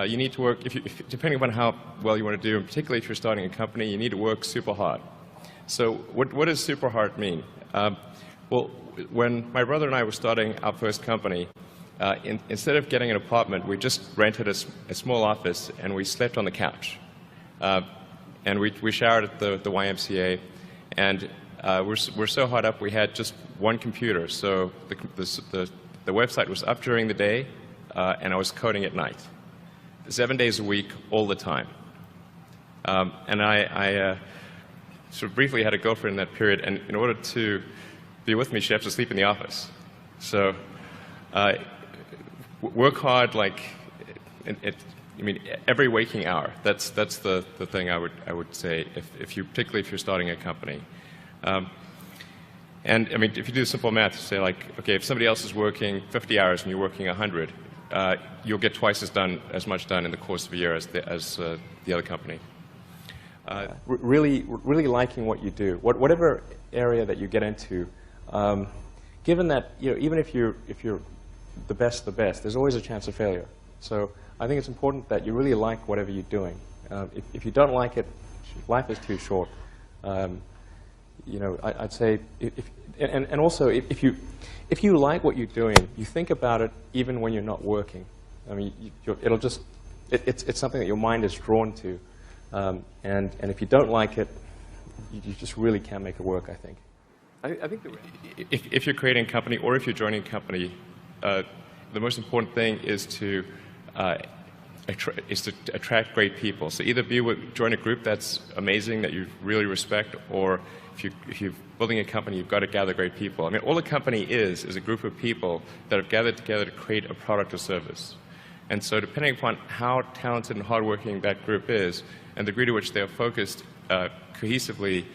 you need to work, depending upon how well you want to do, and particularly if you're starting a company, you need to work super hard. So what does super hard mean? Well, when my brother and I were starting our first company, instead of getting an apartment, we just rented a small office and we slept on the couch. And we showered at the YMCA, and we're so hard up we had just one computer. So the website was up during the day, and I was coding at night. 7 days a week, all the time. And I sort of briefly had a girlfriend in that period, and in order to be with me, she had to sleep in the office. So work hard, like, I mean, every waking hour. That's the thing I would say, particularly if you're starting a company. And I mean, if you do simple math, you say like, okay, if somebody else is working 50 hours and you're working 100, you'll get twice as much done in the course of a year as the other company. Really liking what you do, whatever area that you get into, given that even if you're the best, there's always a chance of failure. So I think it's important that you really like whatever you're doing. If you don't like it, life is too short. I'd say, and also if you like what you're doing, you think about it even when you're not working. I mean, it's something that your mind is drawn to, and if you don't like it, you just really can't make it work, I think. I think if you're creating a company or if you're joining a company, the most important thing is to attract great people. So either join a group that's amazing, that you really respect, or if you're building a company, you've got to gather great people. I mean, all a company is a group of people that have gathered together to create a product or service. And so depending upon how talented and hardworking that group is, and the degree to which they are focused cohesively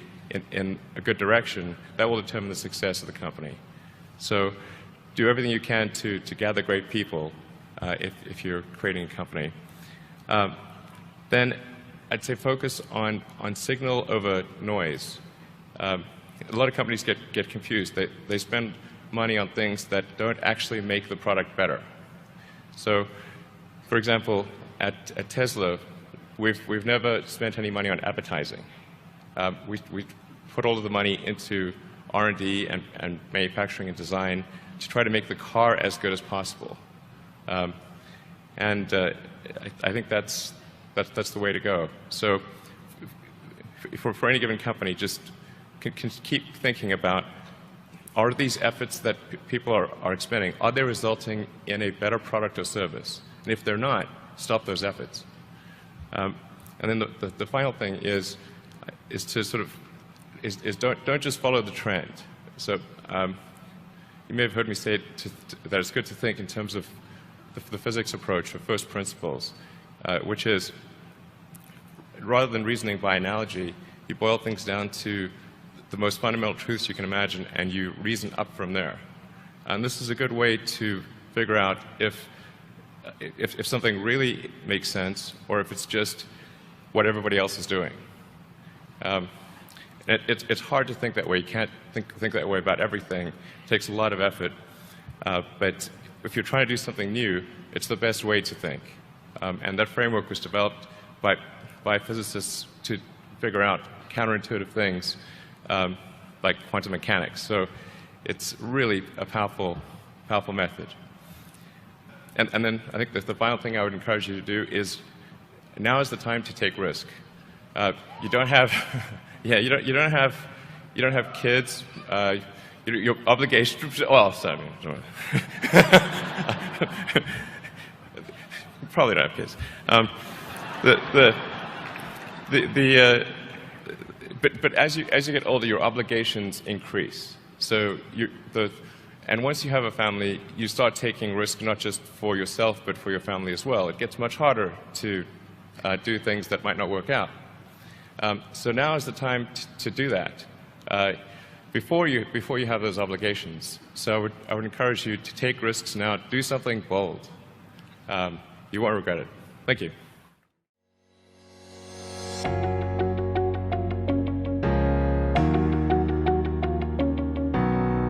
in a good direction, that will determine the success of the company. So do everything you can to gather great people if you're creating a company. Then I'd say focus on signal over noise. A lot of companies get confused. They spend money on things that don't actually make the product better. So, for example, at Tesla, we've never spent any money on advertising. We put all of the money into R&D and manufacturing and design to try to make the car as good as possible. I think that's the way to go. So for any given company, just can keep thinking about, are these efforts that people are expending, are they resulting in a better product or service? And if they're not, stop those efforts. And then the final thing is to sort of don't just follow the trend. So you may have heard me say that it's good to think in terms of the physics approach, or first principles, which is, rather than reasoning by analogy, you boil things down to the most fundamental truths you can imagine, and you reason up from there. And this is a good way to figure out if something really makes sense, or if it's just what everybody else is doing. It's hard to think that way. You can't think that way about everything. It takes a lot of effort. But if you're trying to do something new, it's the best way to think. And that framework was developed by physicists to figure out counterintuitive things like quantum mechanics. So it's really a powerful method. And then I think that the final thing I would encourage you to do is, now is the time to take risk. You don't have, you don't have kids. Your obligation. Well, sorry. Probably don't have kids. But as you get older, your obligations increase. So and once you have a family, you start taking risk not just for yourself, but for your family as well. It gets much harder to do things that might not work out. So now is the time to do that before you have those obligations. So I would encourage you to take risks now. Do something bold. You won't regret it. Thank you.